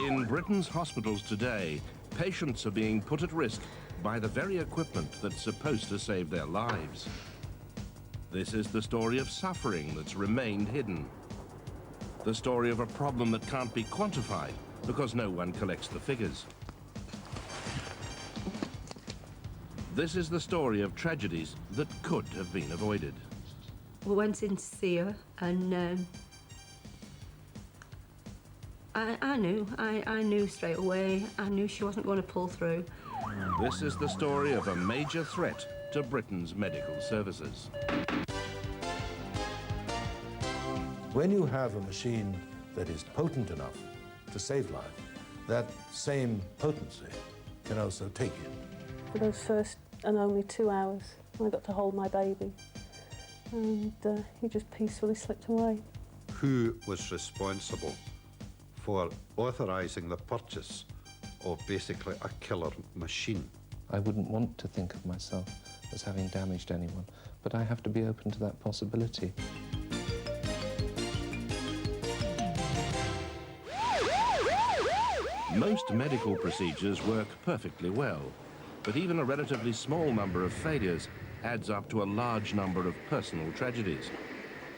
In Britain's hospitals today, patients are being put at risk by the very equipment that's supposed to save their lives. This is the story of suffering that's remained hidden. The story of a problem that can't be quantified because no one collects the figures. This is the story of tragedies that could have been avoided. We went in to see her, and I knew straight away. I knew she wasn't going to pull through. This is the story of a major threat to Britain's medical services. When you have a machine that is potent enough to save life, that same potency can also take you. For those first and only 2 hours, I got to hold my baby, and he just peacefully slipped away. Who was responsible for authorising the purchase of basically a killer machine? I wouldn't want to think of myself as having damaged anyone, but I have to be open to that possibility. Most medical procedures work perfectly well, but even a relatively small number of failures adds up to a large number of personal tragedies.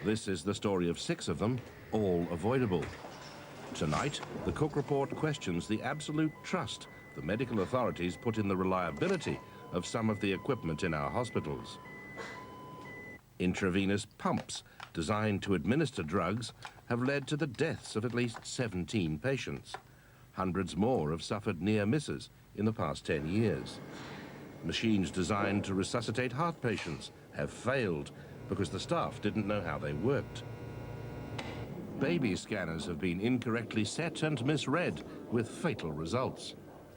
This is the story of 6 of them, all avoidable. Tonight, the Cook Report questions the absolute trust the medical authorities put in the reliability of some of the equipment in our hospitals. Intravenous pumps designed to administer drugs have led to the deaths of at least 17 patients. Hundreds more have suffered near misses in the past 10 years. Machines designed to resuscitate heart patients have failed because the staff didn't know how they worked. Baby scanners have been incorrectly set and misread with fatal results.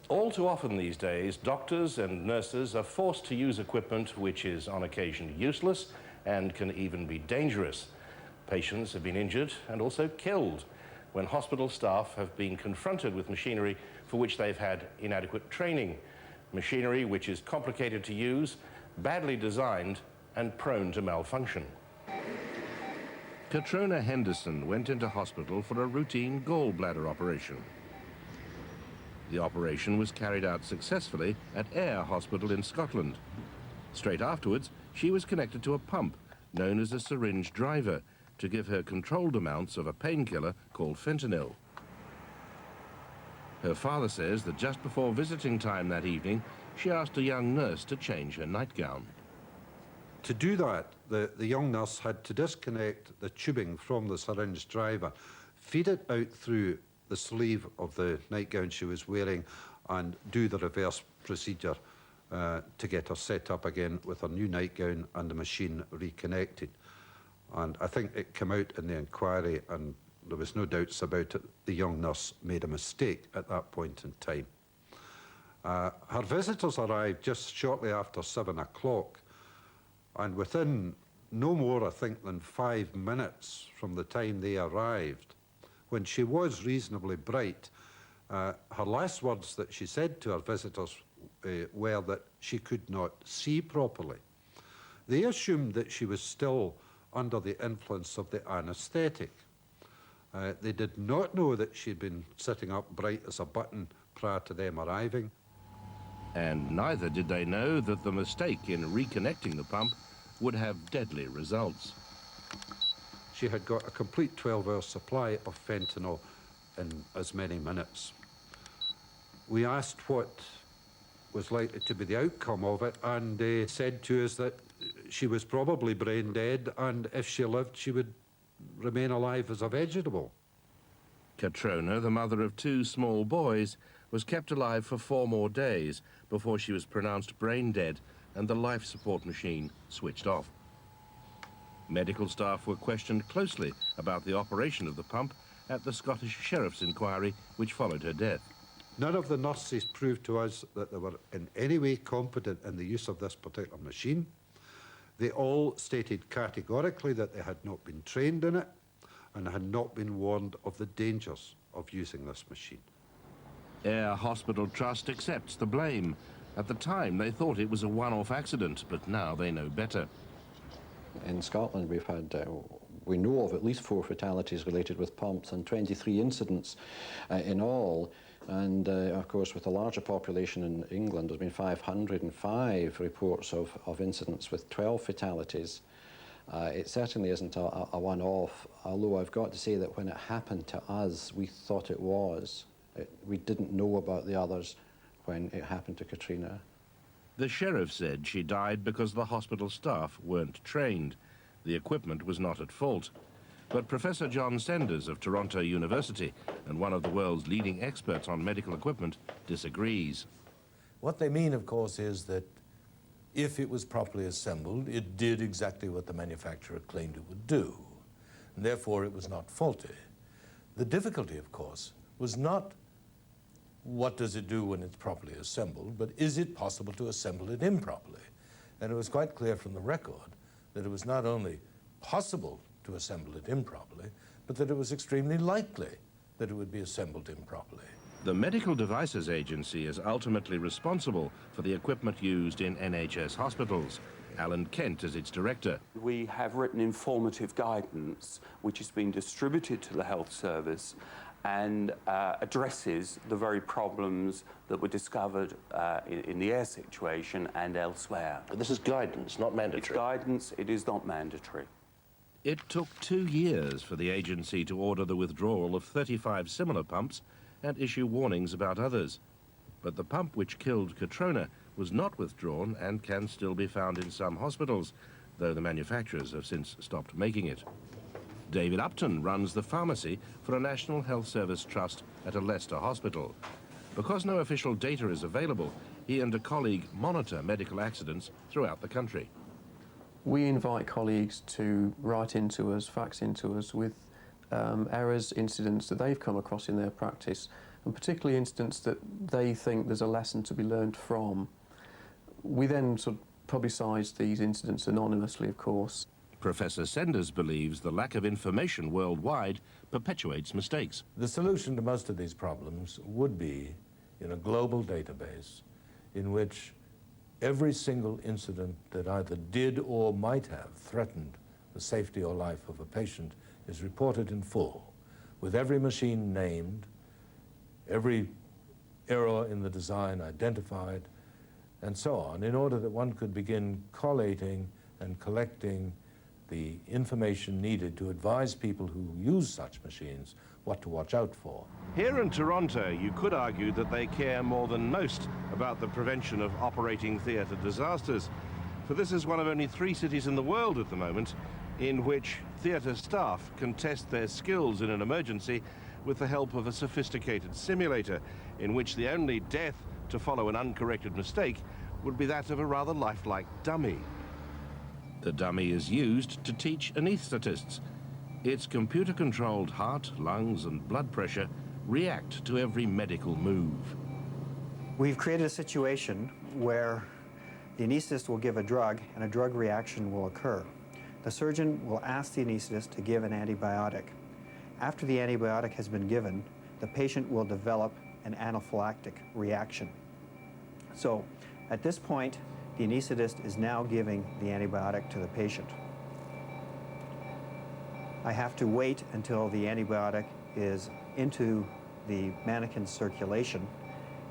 All too often these days, doctors and nurses are forced to use equipment which is on occasion useless and can even be dangerous. Patients have been injured and also killed when hospital staff have been confronted with machinery for which they've had inadequate training. Machinery which is complicated to use, badly designed and prone to malfunction. Katrona Henderson went into hospital for a routine gallbladder operation. The operation was carried out successfully at Ayr Hospital in Scotland. Straight afterwards, she was connected to a pump known as a syringe driver to give her controlled amounts of a painkiller called fentanyl. Her father says that just before visiting time that evening, she asked a young nurse to change her nightgown. To do that, the young nurse had to disconnect the tubing from the syringe driver, feed it out through the sleeve of the nightgown she was wearing, and do the reverse procedure to get her set up again with her new nightgown and the machine reconnected. And I think it came out in the inquiry, and there was no doubts about it, the young nurse made a mistake at that point in time. Her visitors arrived just shortly after 7 o'clock, and within no more, I think, than 5 minutes from the time they arrived, when she was reasonably bright, her last words that she said to her visitors were that she could not see properly. They assumed that she was still under the influence of the anaesthetic. They did not know that she'd been sitting up bright as a button prior to them arriving. And neither did they know that the mistake in reconnecting the pump would have deadly results. She had got a complete 12-hour supply of fentanyl in as many minutes. We asked what was likely to be the outcome of it, and they said to us that she was probably brain dead, and if she lived, she would remain alive as a vegetable. Katrona, the mother of 2 small boys, was kept alive for 4 more days before she was pronounced brain dead and the life support machine switched off. Medical staff were questioned closely about the operation of the pump at the Scottish Sheriff's inquiry which followed her death. None of the nurses proved to us that they were in any way competent in the use of this particular machine. They all stated categorically that they had not been trained in it and had not been warned of the dangers of using this machine. Ayr Hospital Trust accepts the blame. At the time, they thought it was a one-off accident, but now they know better. In Scotland, we've had We know of at least 4 fatalities related with pumps and 23 incidents in all. And of course, with a larger population in England, there's been 505 reports of incidents with 12 fatalities. It certainly isn't a one-off, although I've got to say that when it happened to us, we thought it was. We didn't know about the others when it happened to Katrina. The sheriff said she died because the hospital staff weren't trained. The equipment was not at fault. But Professor John Senders of Toronto University, and one of the world's leading experts on medical equipment, disagrees. What they mean, of course, is that if it was properly assembled, it did exactly what the manufacturer claimed it would do, and therefore it was not faulty. The difficulty, of course, was not what does it do when it's properly assembled, but is it possible to assemble it improperly? And it was quite clear from the record that it was not only possible to assemble it improperly, but that it was extremely likely that it would be assembled improperly. The Medical Devices Agency is ultimately responsible for the equipment used in NHS hospitals. Alan Kent is its director. We have written informative guidance which has been distributed to the health service and addresses the very problems that were discovered in the air situation and elsewhere. But this is guidance, not mandatory. It's guidance, it is not mandatory. It took 2 years for the agency to order the withdrawal of 35 similar pumps and issue warnings about others. But the pump which killed Katrina was not withdrawn and can still be found in some hospitals, though the manufacturers have since stopped making it. David Upton runs the pharmacy for a National Health Service trust at a Leicester hospital. Because no official data is available, he and a colleague monitor medical accidents throughout the country. We invite colleagues to write into us, fax into us with errors, incidents that they've come across in their practice, and particularly incidents that they think there's a lesson to be learned from. We then sort of publicise these incidents anonymously, of course. Professor Senders believes the lack of information worldwide perpetuates mistakes. The solution to most of these problems would be in a global database in which every single incident that either did or might have threatened the safety or life of a patient is reported in full, with every machine named, every error in the design identified, and so on, in order that one could begin collating and collecting the information needed to advise people who use such machines what to watch out for. Here in Toronto, you could argue that they care more than most about the prevention of operating theatre disasters. For this is one of only 3 cities in the world at the moment in which theatre staff can test their skills in an emergency with the help of a sophisticated simulator, in which the only death to follow an uncorrected mistake would be that of a rather lifelike dummy. The dummy is used to teach anaesthetists. Its computer-controlled heart, lungs and blood pressure react to every medical move. We've created a situation where the anaesthetist will give a drug and a drug reaction will occur. The surgeon will ask the anaesthetist to give an antibiotic. After the antibiotic has been given, the patient will develop an anaphylactic reaction. So at this point, the anaesthetist is now giving the antibiotic to the patient. I have to wait until the antibiotic is into the mannequin's circulation,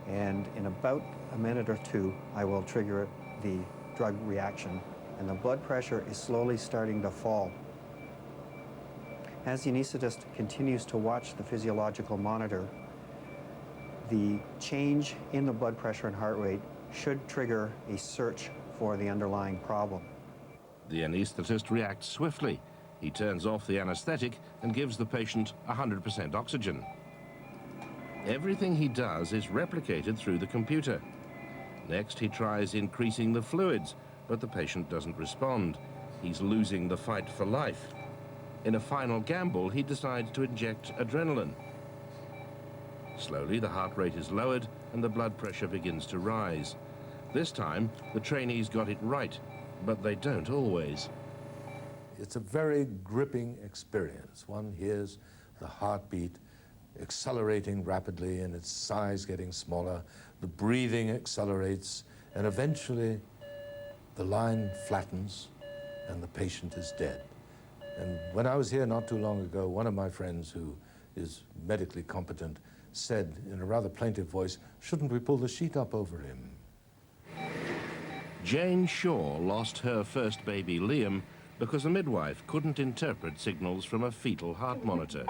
and in about a minute or 2, I will trigger the drug reaction, and the blood pressure is slowly starting to fall. As the anaesthetist continues to watch the physiological monitor, the change in the blood pressure and heart rate should trigger a search for the underlying problem. The anaesthetist reacts swiftly. He turns off the anesthetic and gives the patient 100% oxygen. Everything he does is replicated through the computer. Next, he tries increasing the fluids, but the patient doesn't respond. He's losing the fight for life. In a final gamble, he decides to inject adrenaline. Slowly, the heart rate is lowered and the blood pressure begins to rise. This time, the trainees got it right, but they don't always. It's a very gripping experience. One hears the heartbeat accelerating rapidly and its size getting smaller, the breathing accelerates, and eventually the line flattens and the patient is dead. And when I was here not too long ago, one of my friends who is medically competent said in a rather plaintive voice, "Shouldn't we pull the sheet up over him?" Jane Shaw lost her first baby, Liam, because a midwife couldn't interpret signals from a fetal heart monitor.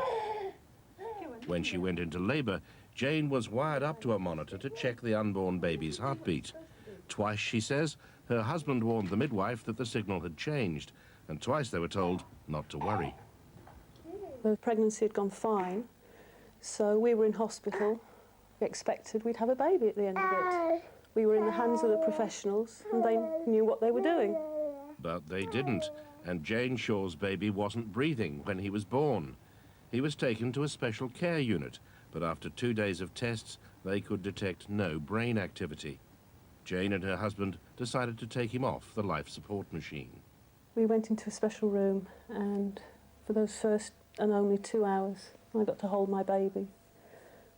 When she went into labour, Jane was wired up to a monitor to check the unborn baby's heartbeat. Twice, she says, her husband warned the midwife that the signal had changed, and twice they were told not to worry. The pregnancy had gone fine, so we were in hospital. We expected we'd have a baby at the end of it. We were in the hands of the professionals, and they knew what they were doing. But they didn't, and Jane Shaw's baby wasn't breathing when he was born. He was taken to a special care unit, but after 2 days of tests, they could detect no brain activity. Jane and her husband decided to take him off the life support machine. We went into a special room, and for those first and only 2 hours, I got to hold my baby,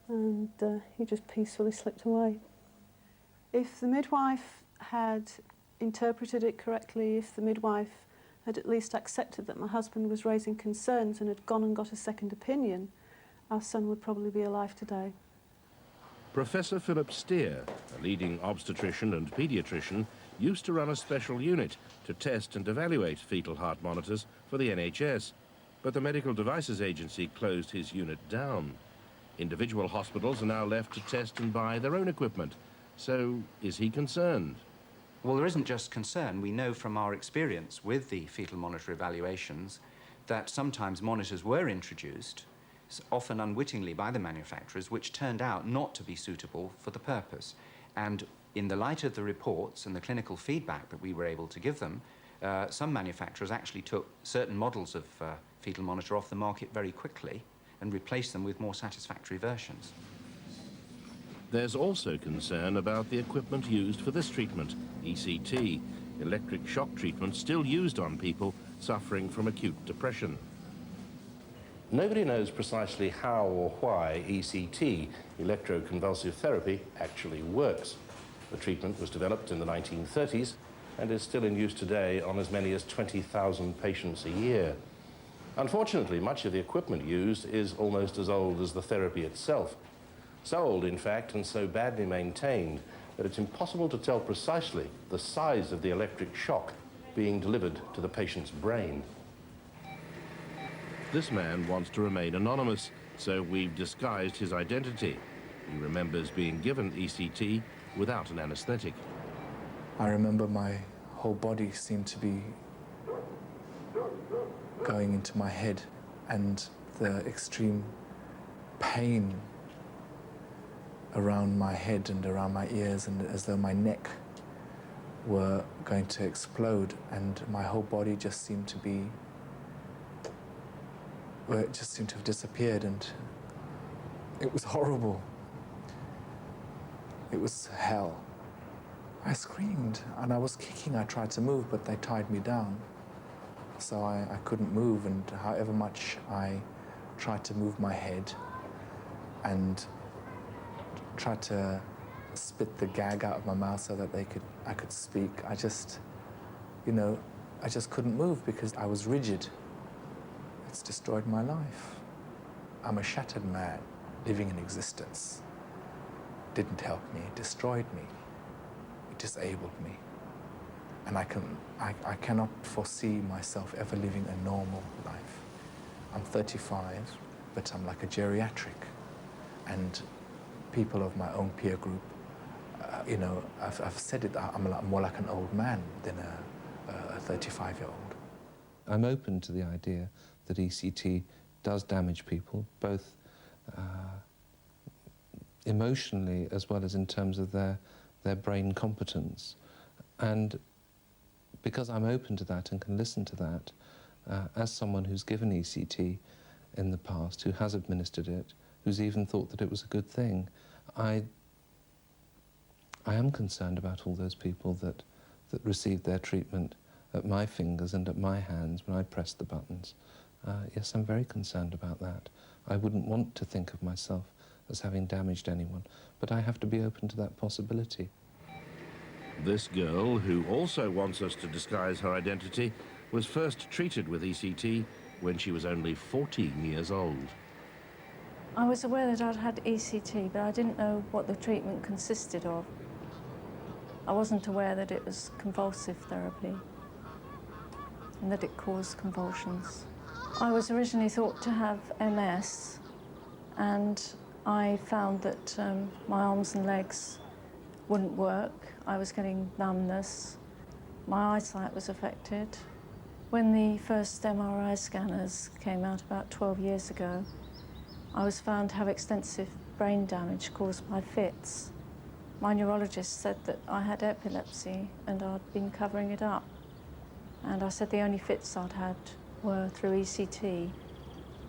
and he just peacefully slipped away. If the midwife had interpreted it correctly, if the midwife had at least accepted that my husband was raising concerns and had gone and got a second opinion, our son would probably be alive today. Professor Philip Steer, a leading obstetrician and paediatrician, used to run a special unit to test and evaluate fetal heart monitors for the NHS, but the Medical Devices Agency closed his unit down. Individual hospitals are now left to test and buy their own equipment. So, is he concerned? Well, there isn't just concern. We know from our experience with the fetal monitor evaluations that sometimes monitors were introduced, often unwittingly by the manufacturers, which turned out not to be suitable for the purpose. And in the light of the reports and the clinical feedback that we were able to give them, some manufacturers actually took certain models of fetal monitor off the market very quickly and replaced them with more satisfactory versions. There's also concern about the equipment used for this treatment, ECT, electric shock treatment still used on people suffering from acute depression. Nobody knows precisely how or why ECT, electroconvulsive therapy, actually works. The treatment was developed in the 1930s and is still in use today on as many as 20,000 patients a year. Unfortunately, much of the equipment used is almost as old as the therapy itself. So old, in fact, and so badly maintained that it's impossible to tell precisely the size of the electric shock being delivered to the patient's brain. This man wants to remain anonymous, so we've disguised his identity. He remembers being given ECT without an anesthetic. I remember my whole body seemed to be going into my head, and the extreme pain around my head and around my ears, and as though my neck were going to explode, and my whole body just seemed to be, well, it just seemed to have disappeared, and it was horrible. It was hell. I screamed and I was kicking. I tried to move, but they tied me down. So I couldn't move, and however much I tried to move my head and tried to spit the gag out of my mouth so that I could speak, I just couldn't move because I was rigid. It's destroyed my life. I'm a shattered man living in existence. Didn't help me, it destroyed me. It disabled me. And I cannot foresee myself ever living a normal life. I'm 35, but I'm like a geriatric. And people of my own peer group, I've said it, I'm more like an old man than a 35-year-old. I'm open to the idea that ECT does damage people, both emotionally as well as in terms of their brain competence. And because I'm open to that and can listen to that, as someone who's given ECT in the past, who has administered it, who's even thought that it was a good thing, I am concerned about all those people that received their treatment at my fingers and at my hands when I pressed the buttons. Yes, I'm very concerned about that. I wouldn't want to think of myself as having damaged anyone, but I have to be open to that possibility. This girl, who also wants us to disguise her identity, was first treated with ECT when she was only 14 years old. I was aware that I'd had ECT, but I didn't know what the treatment consisted of. I wasn't aware that it was convulsive therapy and that it caused convulsions. I was originally thought to have MS, and I found that my arms and legs wouldn't work. I was getting numbness. My eyesight was affected. When the first MRI scanners came out about 12 years ago, I was found to have extensive brain damage caused by fits. My neurologist said that I had epilepsy and I'd been covering it up. And I said the only fits I'd had were through ECT,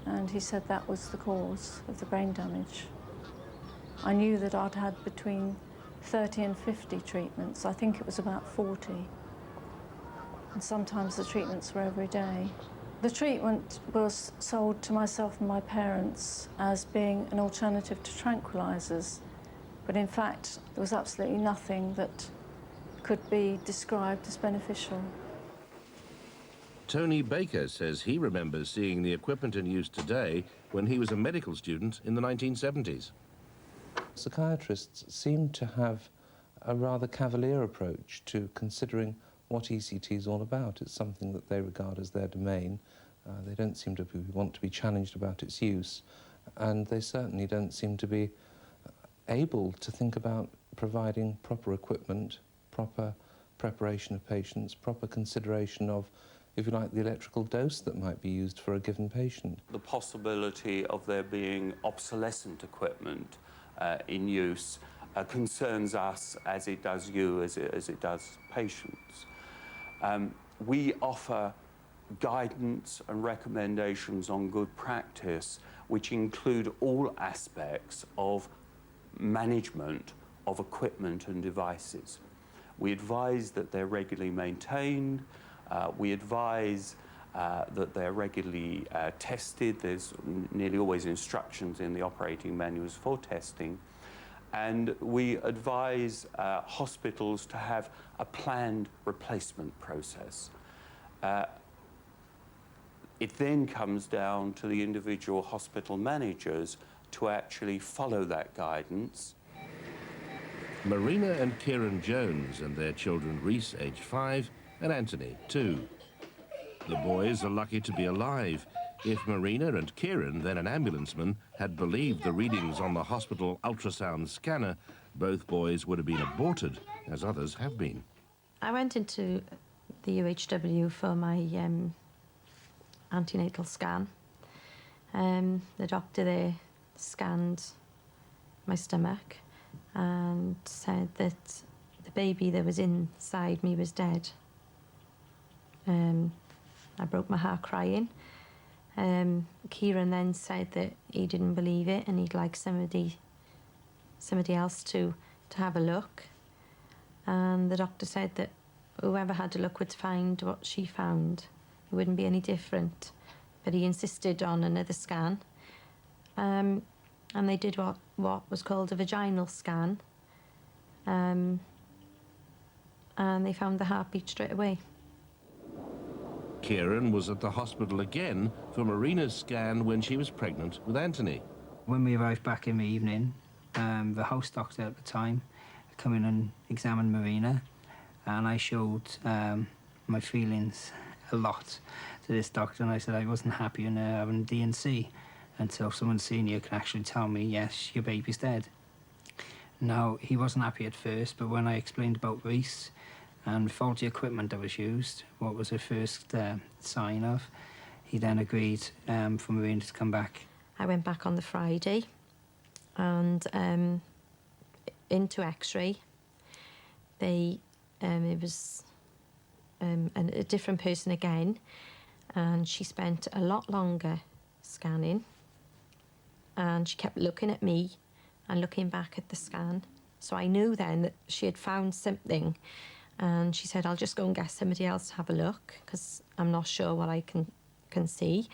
and he said that was the cause of the brain damage. I knew that I'd had between 30 and 50 treatments. I think it was about 40. And sometimes the treatments were every day. The treatment was sold to myself and my parents as being an alternative to tranquilizers, but in fact, there was absolutely nothing that could be described as beneficial. Tony Baker says he remembers seeing the equipment in use today when he was a medical student in the 1970s. Psychiatrists seem to have a rather cavalier approach to considering what ECT is all about. It's something that they regard as their domain. They don't seem to want to be challenged about its use, and they certainly don't seem to be able to think about providing proper equipment, proper preparation of patients, proper consideration of, if you like, the electrical dose that might be used for a given patient. The possibility of there being obsolescent equipment in use concerns us as it does you, as it does patients. We offer guidance and recommendations on good practice, which include all aspects of management of equipment and devices. We advise that they're regularly maintained. We advise that they're regularly tested. There's nearly always instructions in the operating manuals for testing. And we advise hospitals to have a planned replacement process. It then comes down to the individual hospital managers to actually follow that guidance. Marina and Kieran Jones and their children Reese, aged 5, and Anthony, 2. The boys are lucky to be alive. If Marina and Kieran, then an ambulanceman, had believed the readings on the hospital ultrasound scanner, both boys would have been aborted, as others have been. I went into the UHW for my antenatal scan. The doctor there scanned my stomach and said that the baby that was inside me was dead. I broke my heart crying. Kieran then said that he didn't believe it and he'd like somebody else to have a look. And the doctor said that whoever had a look would find what she found. It wouldn't be any different. But he insisted on another scan. And they did what was called a vaginal scan. And they found the heartbeat straight away. Kieran was at the hospital again for Marina's scan when she was pregnant with Anthony. When we arrived back in the evening, the house doctor at the time came in and examined Marina, and I showed my feelings a lot to this doctor, and I said I wasn't happy in having D&C until someone senior could actually tell me, yes, your baby's dead. Now, he wasn't happy at first, but when I explained about Reese and faulty equipment that was used, what was the first sign of, he then agreed for Marina to come back. I went back on the Friday and into X-ray. It was a different person again, and she spent a lot longer scanning, and she kept looking at me and looking back at the scan. So I knew then that she had found something, and she said, I'll just go and get somebody else to have a look because I'm not sure what I can see.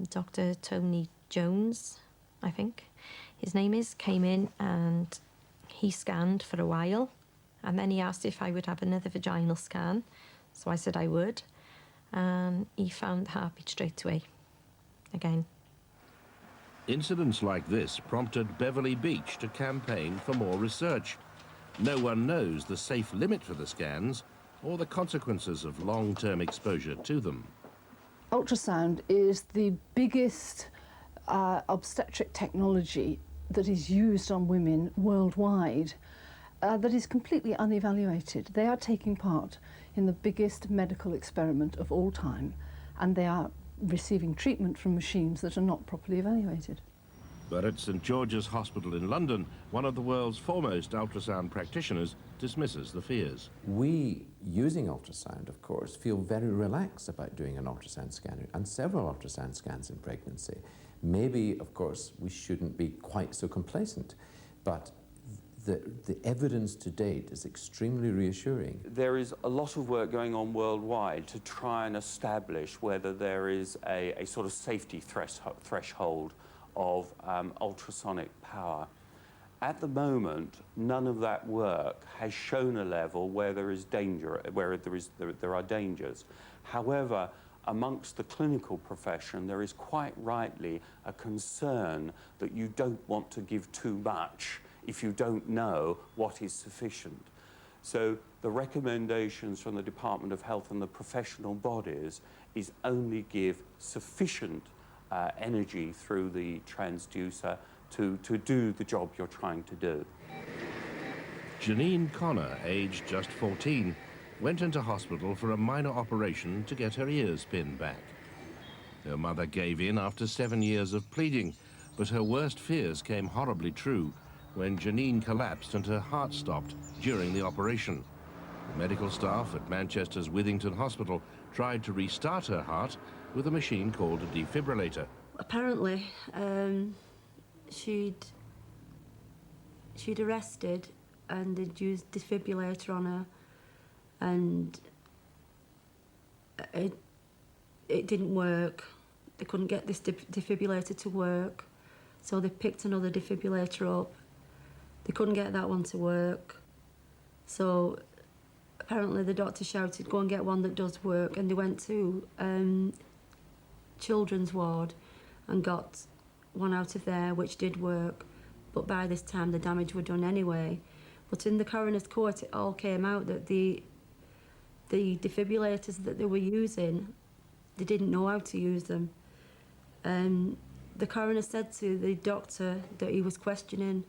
Dr. Tony Jones, I think his name is, came in and he scanned for a while, and then he asked if I would have another vaginal scan. So I said I would, and he found the heartbeat straight away, again. Incidents like this prompted Beverly Beach to campaign for more research. No one knows the safe limit for the scans or the consequences of long-term exposure to them. Ultrasound is the biggest obstetric technology that is used on women worldwide that is completely unevaluated. They are taking part in the biggest medical experiment of all time, and they are receiving treatment from machines that are not properly evaluated. But at St George's Hospital in London, one of the world's foremost ultrasound practitioners dismisses the fears. We, using ultrasound, of course, feel very relaxed about doing an ultrasound scan and several ultrasound scans in pregnancy. Maybe, of course, we shouldn't be quite so complacent, but the evidence to date is extremely reassuring. There is a lot of work going on worldwide to try and establish whether there is a sort of safety threshold of ultrasonic power. At the moment, none of that work has shown a level where there is danger, where there are dangers. However, amongst the clinical profession, there is quite rightly a concern that you don't want to give too much if you don't know what is sufficient. So the recommendations from the Department of Health and the professional bodies is only give sufficient energy through the transducer to do the job you're trying to do. Janine Connor, aged just 14, went into hospital for a minor operation to get her ears pinned back. Her mother gave in after 7 years of pleading, but her worst fears came horribly true when Janine collapsed and her heart stopped during the operation. The medical staff at Manchester's Withington Hospital tried to restart her heart with a machine called a defibrillator. Apparently, she'd arrested and they'd used defibrillator on her, and it didn't work. They couldn't get this defibrillator to work, so they picked another defibrillator up. They couldn't get that one to work, so apparently the doctor shouted, "Go and get one that does work," and they went to children's ward and got one out of there which did work, but by this time the damage were done anyway. But in the coroner's court it all came out that the defibrillators that they were using, they didn't know how to use them. The coroner said to the doctor that he was questioning,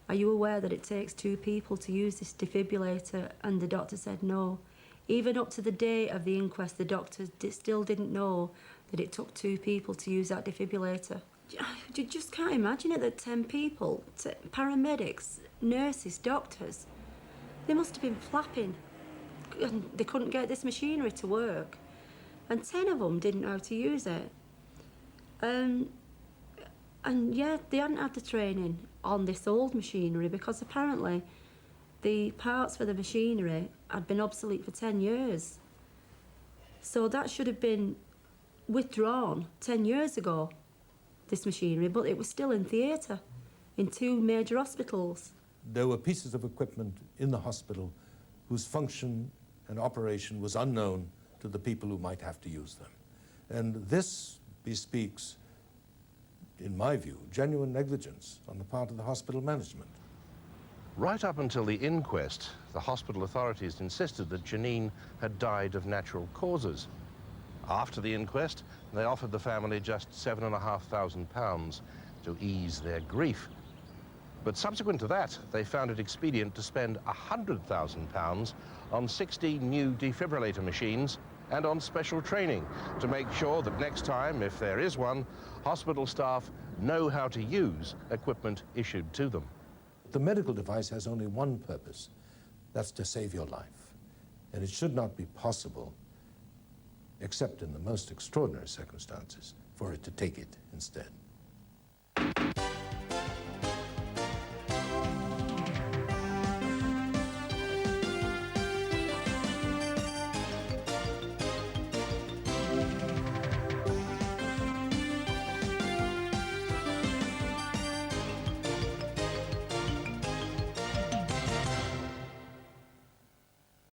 "Are you aware that it takes 2 people to use this defibrillator?" And the doctor said no. Even up to the day of the inquest, the doctor still didn't know that it took 2 people to use that defibrillator. You just can't imagine it, that 10 people, paramedics, nurses, doctors, they must have been flapping. They couldn't get this machinery to work. And 10 of them didn't know how to use it. And yeah, they hadn't had the training on this old machinery because apparently the parts for the machinery had been obsolete for 10 years. So that should have been withdrawn 10 years ago, this machinery, but it was still in theatre in 2 major hospitals. There were pieces of equipment in the hospital whose function and operation was unknown to the people who might have to use them. And this bespeaks, in my view, genuine negligence on the part of the hospital management. Right up until the inquest, the hospital authorities insisted that Janine had died of natural causes. After the inquest, they offered the family just £7,500 to ease their grief. But subsequent to that, they found it expedient to spend £100,000 on 60 new defibrillator machines and on special training to make sure that next time, if there is one, hospital staff know how to use equipment issued to them. The medical device has only one purpose, that's to save your life. And it should not be possible, except in the most extraordinary circumstances, for it to take it instead.